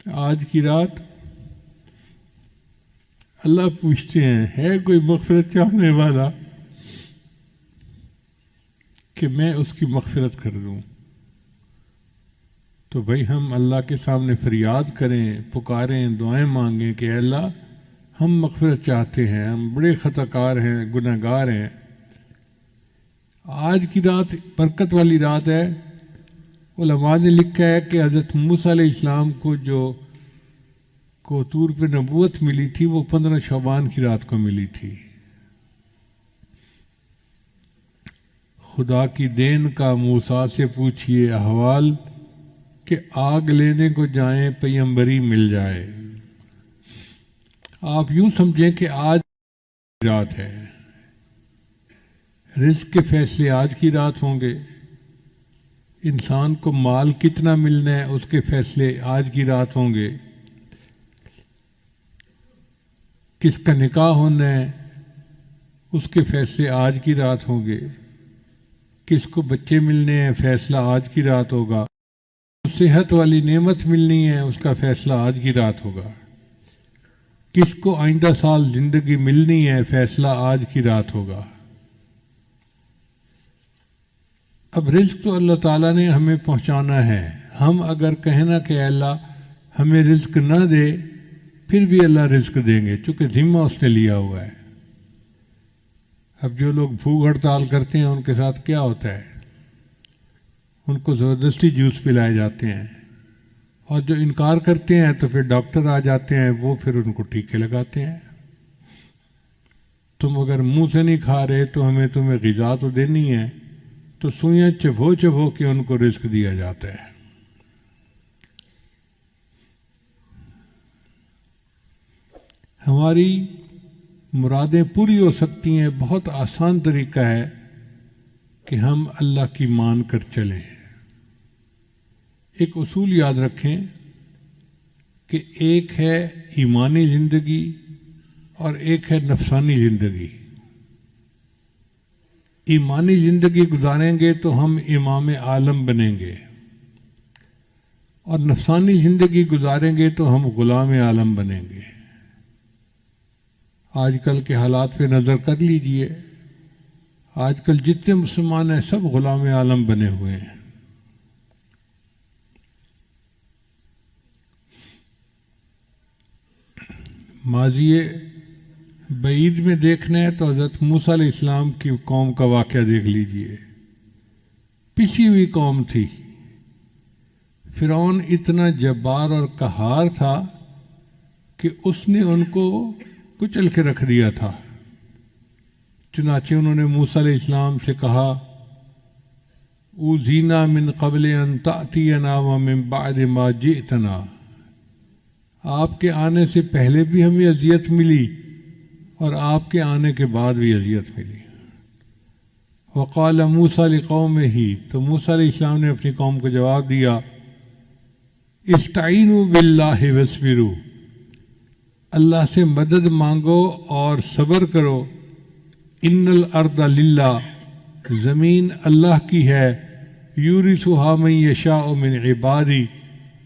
آج کی رات اللہ پوچھتے ہیں ہے کوئی مغفرت چاہنے والا کہ میں اس کی مغفرت کر دوں؟ تو بھائی ہم اللہ کے سامنے فریاد کریں، پکاریں، دعائیں مانگیں کہ اے اللہ ہم مغفرت چاہتے ہیں، ہم بڑے خطا کار ہیں، گناہ گار ہیں۔ آج کی رات برکت والی رات ہے۔ علماء نے لکھا ہے کہ حضرت موسیٰ علیہ السلام کو طور پہ نبوت ملی تھی، وہ 15 شعبان کی رات کو ملی تھی۔ خدا کی دین کا موسیٰ سے پوچھئے احوال کہ آگ لینے کو جائیں پیمبری مل جائے۔ آپ یوں سمجھیں کہ آج کی رات ہے، رزق کے فیصلے آج کی رات ہوں گے، انسان کو مال کتنا ملنا ہے اس کے فیصلے آج کی رات ہوں گے، کس کا نکاح ہونا ہے اس کے فیصلے آج کی رات ہوں گے، کس کو بچے ملنے ہیں فیصلہ آج کی رات ہوگا، صحت والی نعمت ملنی ہے اس کا فیصلہ آج کی رات ہوگا، کس کو آئندہ سال زندگی ملنی ہے فیصلہ آج کی رات ہوگا۔ اب رزق تو اللہ تعالیٰ نے ہمیں پہنچانا ہے، ہم اگر کہیں نا کہ اللہ ہمیں رزق نہ دے پھر بھی اللہ رزق دیں گے، چونکہ ذمہ اس نے لیا ہوا ہے۔ اب جو لوگ بھوک ہڑتال کرتے ہیں ان کے ساتھ کیا ہوتا ہے؟ ان کو زبردستی جوس پلائے جاتے ہیں، اور جو انکار کرتے ہیں تو پھر ڈاکٹر آ جاتے ہیں، وہ پھر ان کو ٹیکے لگاتے ہیں۔ تم اگر منہ سے نہیں کھا رہے تو ہمیں تمہیں غذا تو دینی ہے، تو سوئیاں چبھو چبھو کے ان کو رزق دیا جاتا ہے۔ ہماری مرادیں پوری ہو سکتی ہیں، بہت آسان طریقہ ہے کہ ہم اللہ کی مان کر چلیں۔ ایک اصول یاد رکھیں کہ ایک ہے ایمانی زندگی اور ایک ہے نفسانی زندگی۔ ایمانی زندگی گزاریں گے تو ہم امام عالم بنیں گے، اور نفسانی زندگی گزاریں گے تو ہم غلام عالم بنیں گے۔ آج کل کے حالات پہ نظر کر لیجئے، آج کل جتنے مسلمان ہیں سب غلام عالم بنے ہوئے ہیں۔ ماضی بعید میں دیکھنا ہے تو حضرت موسیٰ علیہ السلام کی قوم کا واقعہ دیکھ لیجئے، پسی ہوئی قوم تھی۔ فرعون اتنا جبار اور قہار تھا کہ اس نے ان کو کچل کے رکھ دیا تھا۔ چنانچہ انہوں نے موسیٰ علیہ السلام سے کہا اوذینا من قبل ان تأتینا ومن بعد ما جئتنا، آپ کے آنے سے پہلے بھی ہمیں اذیت ملی اور آپ کے آنے کے بعد بھی اذیت ملی۔ وقال موسیٰ لقومہ، تو موسیٰ علیہ السلام نے اپنی قوم کو جواب دیا استعینوا باللہ واصبروا، اللہ سے مدد مانگو اور صبر کرو۔ ان الارض للہ، زمین اللہ کی ہے، یورثھا من یشاء من عبادی،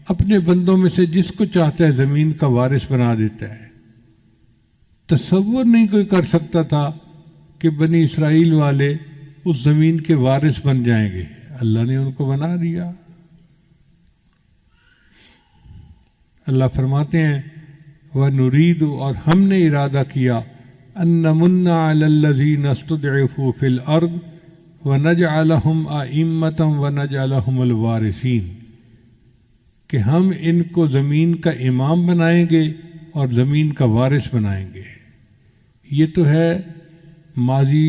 اپنے بندوں میں سے جس کو چاہتا ہے زمین کا وارث بنا دیتا ہے۔ تصور نہیں کوئی کر سکتا تھا کہ بنی اسرائیل والے اس زمین کے وارث بن جائیں گے، اللہ نے ان کو بنا دیا۔ اللہ فرماتے ہیں وَنُرِيدُ، اور ہم نے ارادہ کیا أَن نَمُنَّ عَلَى الَّذِينَ اسْتُضْعِفُوا فِي الْأَرْضِ وَنَجْعَلَهُمْ أَئِمَّةً وَنَجْعَلَهُمُ الْوَارِثِينَ، کہ ہم ان کو زمین کا امام بنائیں گے اور زمین کا وارث بنائیں گے۔ یہ تو ہے ماضی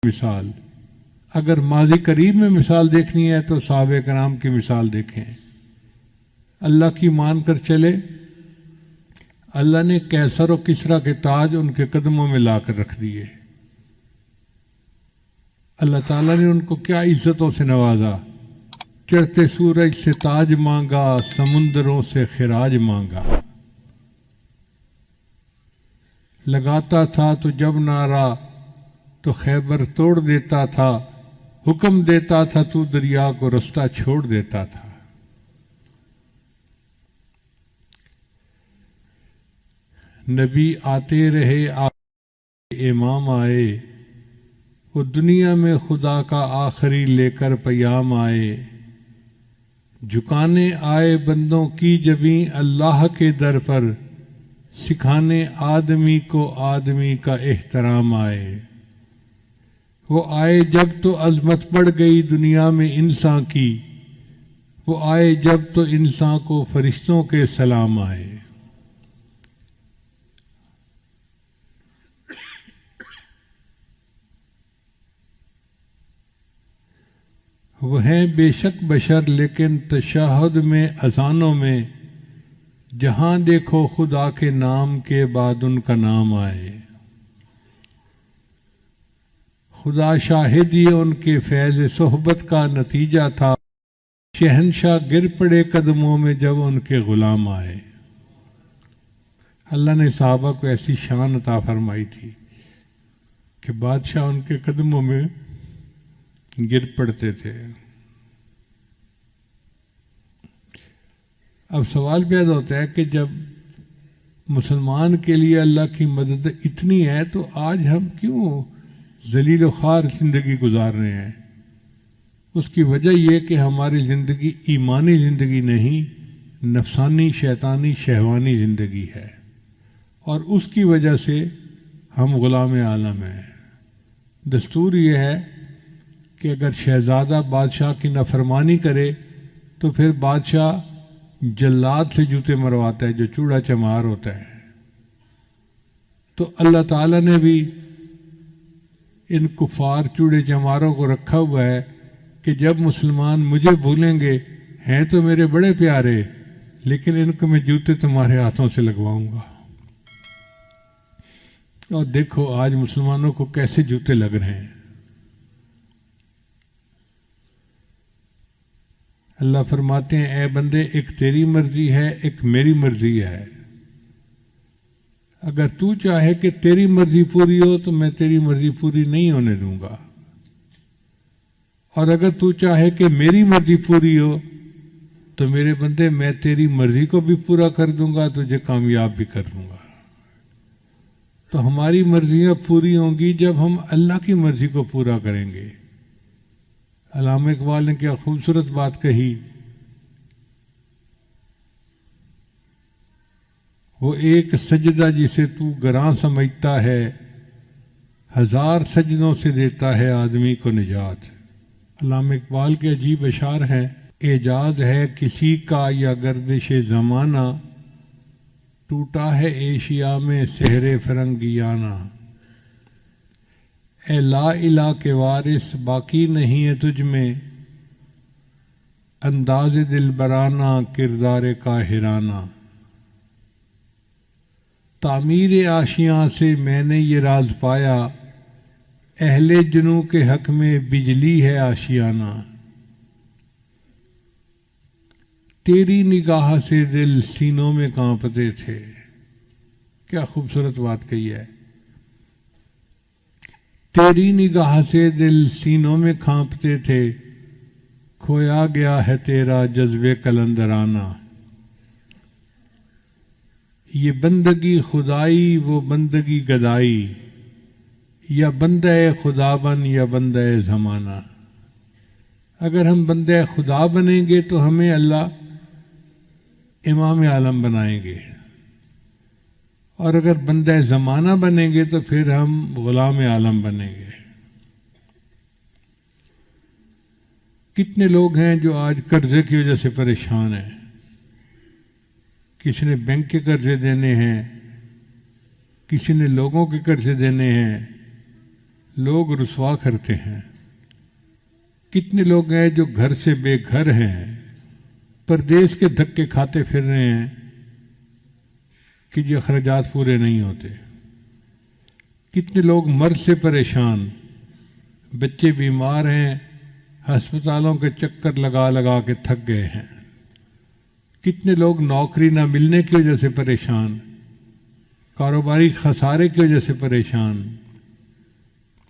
مثال۔ اگر ماضی قریب میں مثال دیکھنی ہے تو صحابہ کرام کی مثال دیکھیں۔ اللہ کی مان کر چلے، اللہ نے کیسر و کسریٰ کے تاج ان کے قدموں میں لا کر رکھ دیے۔ اللہ تعالیٰ نے ان کو کیا عزتوں سے نوازا، چڑھتے سورج سے تاج مانگا، سمندروں سے خراج مانگا۔ لگاتا تھا تو جب نعرہ تو خیبر توڑ دیتا تھا، حکم دیتا تھا تو دریا کو رستہ چھوڑ دیتا تھا۔ نبی آتے رہے امام آئے، وہ دنیا میں خدا کا آخری لے کر پیام آئے، جھکانے آئے بندوں کی جبیں اللہ کے در پر، سکھانے آدمی کو آدمی کا احترام آئے۔ وہ آئے جب تو عظمت بڑھ گئی دنیا میں انسان کی، وہ آئے جب تو انسان کو فرشتوں کے سلام آئے۔ وہ ہیں بے شک بشر لیکن تشہد میں اذانوں میں، جہاں دیکھو خدا کے نام کے بعد ان کا نام آئے۔ خدا شاہد یہ ان کے فیض صحبت کا نتیجہ تھا، شہنشاہ گر پڑے قدموں میں جب ان کے غلام آئے۔ اللہ نے صحابہ کو ایسی شان عطا فرمائی تھی کہ بادشاہ ان کے قدموں میں گر پڑتے تھے۔ اب سوال پیدا ہوتا ہے کہ جب مسلمان کے لیے اللہ کی مدد اتنی ہے تو آج ہم کیوں ذلیل و خوار زندگی گزار رہے ہیں؟ اس کی وجہ یہ کہ ہماری زندگی ایمانی زندگی نہیں، نفسانی شیطانی شہوانی زندگی ہے، اور اس کی وجہ سے ہم غلام عالم ہیں۔ دستور یہ ہے کہ اگر شہزادہ بادشاہ کی نافرمانی کرے تو پھر بادشاہ جلاد سے جوتے مرواتا ہے، جو چوڑا چمار ہوتا ہے۔ تو اللہ تعالیٰ نے بھی ان کفار چوڑے چماروں کو رکھا ہوا ہے کہ جب مسلمان مجھے بھولیں گے، ہیں تو میرے بڑے پیارے، لیکن ان کو میں جوتے تمہارے ہاتھوں سے لگواؤں گا۔ اور دیکھو آج مسلمانوں کو کیسے جوتے لگ رہے ہیں۔ اللہ فرماتے ہیں اے بندے، ایک تیری مرضی ہے، ایک میری مرضی ہے۔ اگر تو چاہے کہ تیری مرضی پوری ہو تو میں تیری مرضی پوری نہیں ہونے دوں گا، اور اگر تو چاہے کہ میری مرضی پوری ہو تو میرے بندے میں تیری مرضی کو بھی پورا کر دوں گا، تجھے کامیاب بھی کر دوں گا۔ تو ہماری مرضیاں پوری ہوں گی جب ہم اللہ کی مرضی کو پورا کریں گے۔ علامہ اقبال نے کیا خوبصورت بات کہی، وہ ایک سجدہ جسے تو گراں سمجھتا ہے، ہزار سجدوں سے دیتا ہے آدمی کو نجات۔ علامہ اقبال کے عجیب اشعار ہیں، اعجاز ہے کسی کا یا گردش زمانہ، ٹوٹا ہے ایشیا میں سحر فرنگیانہ۔ اے لا الہ کے وارث باقی نہیں ہے تجھ میں، انداز دلبرانہ کردار کاہرانہ۔ تعمیر آشیاں سے میں نے یہ راز پایا، اہل جنوں کے حق میں بجلی ہے آشیانہ۔ تیری نگاہ سے دل سینوں میں کانپتے تھے۔ کیا خوبصورت بات کہی ہے، تیری نگاہ سے دل سینوں میں کانپتے تھے، کھویا گیا ہے تیرا جذبے قلندرانہ۔ یہ بندگی خدائی وہ بندگی گدائی، یا بندہ خدا بن یا بندہ زمانہ۔ اگر ہم بندہ خدا بنیں گے تو ہمیں اللہ امام عالم بنائیں گے، اور اگر بندہ زمانہ بنیں گے تو پھر ہم غلام عالم بنیں گے۔ کتنے لوگ ہیں جو آج قرضے کی وجہ سے پریشان ہیں، کسی نے بینک کے قرضے دینے ہیں، کسی نے لوگوں کے قرضے دینے ہیں، لوگ رسوا کرتے ہیں۔ کتنے لوگ ہیں جو گھر سے بے گھر ہیں، پردیس کے دھکے کھاتے پھر رہے ہیں کہ یہ اخراجات پورے نہیں ہوتے۔ کتنے لوگ مرض سے پریشان، بچے بیمار ہیں، ہسپتالوں کے چکر لگا لگا کے تھک گئے ہیں۔ کتنے لوگ نوکری نہ ملنے کی وجہ سے پریشان، کاروباری خسارے کی وجہ سے پریشان۔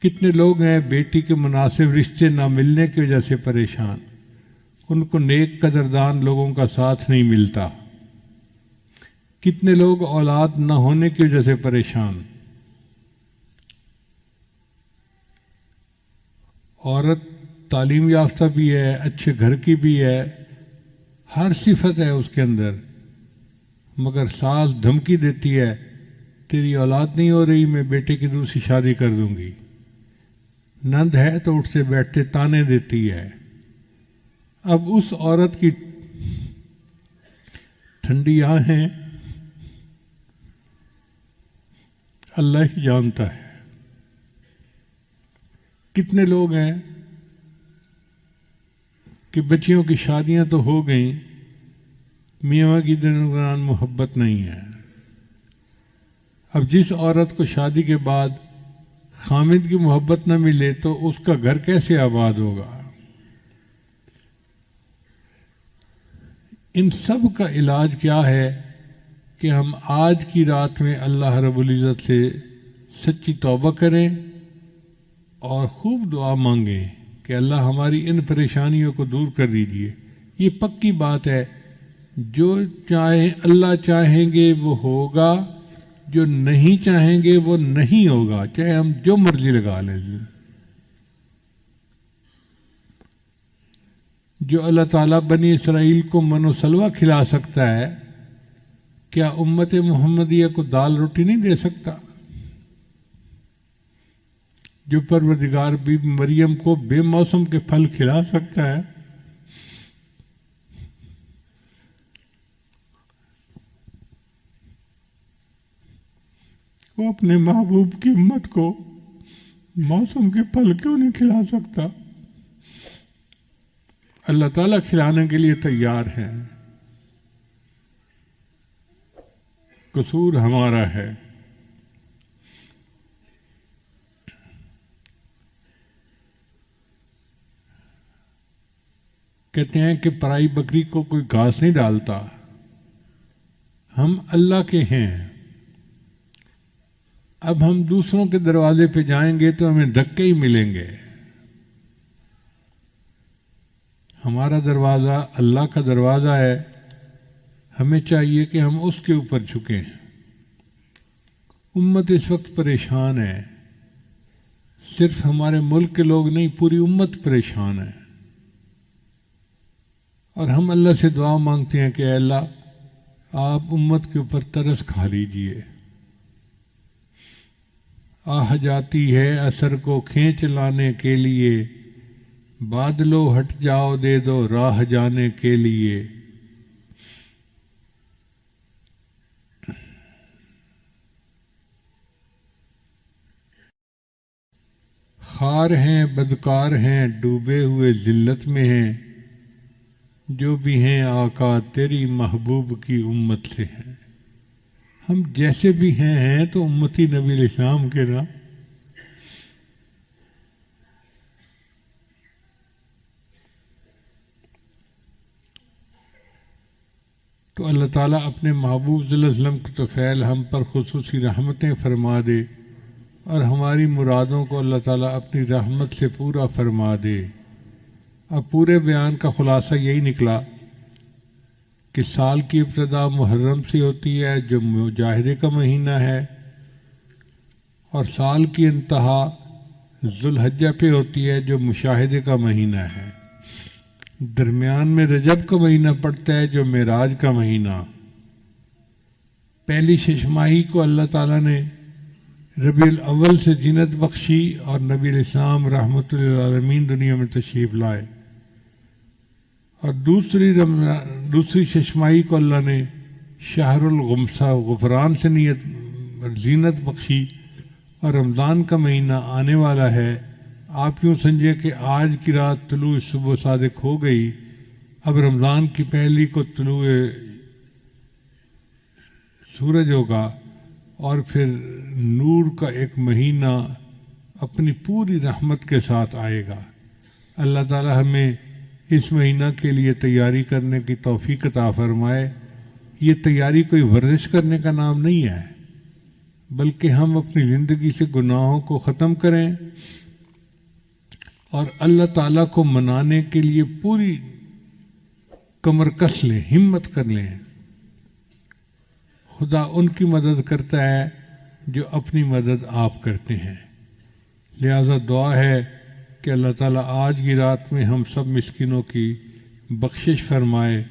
کتنے لوگ ہیں بیٹی کے مناسب رشتے نہ ملنے کی وجہ سے پریشان، ان کو نیک قدردان لوگوں کا ساتھ نہیں ملتا۔ کتنے لوگ اولاد نہ ہونے کی وجہ سے پریشان. عورت تعلیم یافتہ بھی ہے، اچھے گھر کی بھی ہے، ہر صفت ہے اس کے اندر، مگر ساس دھمکی دیتی ہے تیری اولاد نہیں ہو رہی، میں بیٹے کی دوسری شادی کر دوں گی. نند ہے تو اٹھتے بیٹھتے تانے دیتی ہے. اب اس عورت کی ٹھنڈی آنکھیں اللہ ہی جانتا ہے. کتنے لوگ ہیں کہ بچیوں کی شادیاں تو ہو گئیں، میاں کی درمیان محبت نہیں ہے. اب جس عورت کو شادی کے بعد خامد کی محبت نہ ملے تو اس کا گھر کیسے آباد ہوگا؟ ان سب کا علاج کیا ہے کہ ہم آج کی رات میں اللہ رب العزت سے سچی توبہ کریں اور خوب دعا مانگیں کہ اللہ ہماری ان پریشانیوں کو دور کر دیجیے. یہ پکی بات ہے، جو چاہیں اللہ چاہیں گے وہ ہوگا، جو نہیں چاہیں گے وہ نہیں ہوگا، چاہے ہم جو مرضی لگا لیں. جو اللہ تعالیٰ بنی اسرائیل کو من و سلوہ کھلا سکتا ہے، کیا امت محمدیہ کو دال روٹی نہیں دے سکتا؟ جو پروردگار بی مریم کو بے موسم کے پھل کھلا سکتا ہے، وہ اپنے محبوب کی امت کو موسم کے پھل کیوں نہیں کھلا سکتا؟ اللہ تعالیٰ کھلانے کے لیے تیار ہے، قصور ہمارا ہے. کہتے ہیں کہ پرائی بکری کو کوئی گھاس نہیں ڈالتا. ہم اللہ کے ہیں. اب ہم دوسروں کے دروازے پہ جائیں گے تو ہمیں دھکے ہی ملیں گے. ہمارا دروازہ اللہ کا دروازہ ہے، ہمیں چاہیے کہ ہم اس کے اوپر جھکیں. امت اس وقت پریشان ہے، صرف ہمارے ملک کے لوگ نہیں، پوری امت پریشان ہے. اور ہم اللہ سے دعا مانگتے ہیں کہ اے اللہ آپ امت کے اوپر ترس کھا لیجئے. آہ جاتی ہے اثر کو کھینچ لانے کے لیے، بادلو ہٹ جاؤ دے دو راہ جانے کے لیے. خار ہیں بدکار ہیں ڈوبے ہوئے ذلت میں ہیں، جو بھی ہیں آقا تیری محبوب کی امت سے ہیں. ہم جیسے بھی ہیں تو امتی نبی علیہ السلام کے نا. تو اللہ تعالیٰ اپنے محبوب صلی اللہ علیہ وسلم کی طفیل ہم پر خصوصی رحمتیں فرما دے، اور ہماری مرادوں کو اللہ تعالیٰ اپنی رحمت سے پورا فرما دے. اب پورے بیان کا خلاصہ یہی نکلا کہ سال کی ابتدا محرم سے ہوتی ہے جو مجاہدے کا مہینہ ہے، اور سال کی انتہا ذوالحجہ پہ ہوتی ہے جو مشاہدے کا مہینہ ہے. درمیان میں رجب کا مہینہ پڑتا ہے جو معراج کا مہینہ. پہلی ششماہی کو اللہ تعالیٰ نے ربیع الاول سے زینت بخشی اور نبی علیہ السلام رحمۃ للعالمین دنیا میں تشریف لائے، اور دوسری ششماہی کو اللہ نے شہر الغمسہ غفران سے زینت بخشی، اور رمضان کا مہینہ آنے والا ہے. آپ یوں سمجھے کہ آج کی رات طلوع صبح صادق ہو گئی، اب رمضان کی پہلی کو طلوع سورج ہوگا، اور پھر نور کا ایک مہینہ اپنی پوری رحمت کے ساتھ آئے گا. اللہ تعالی ہمیں اس مہینہ کے لیے تیاری کرنے کی توفیق عطا فرمائے. یہ تیاری کوئی ورزش کرنے کا نام نہیں ہے، بلکہ ہم اپنی زندگی سے گناہوں کو ختم کریں اور اللہ تعالیٰ کو منانے کے لیے پوری کمر کس لیں، ہمت کر لیں. خدا ان کی مدد کرتا ہے جو اپنی مدد آپ کرتے ہیں۔ لہذا دعا ہے کہ اللہ تعالیٰ آج کی رات میں ہم سب مسکینوں کی بخشش فرمائے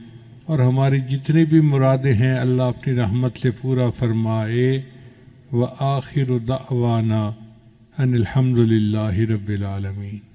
اور ہماری جتنی بھی مرادیں ہیں اللہ اپنی رحمت سے پورا فرمائے۔ وآخر دعوانا ان الحمد للہ رب العالمین۔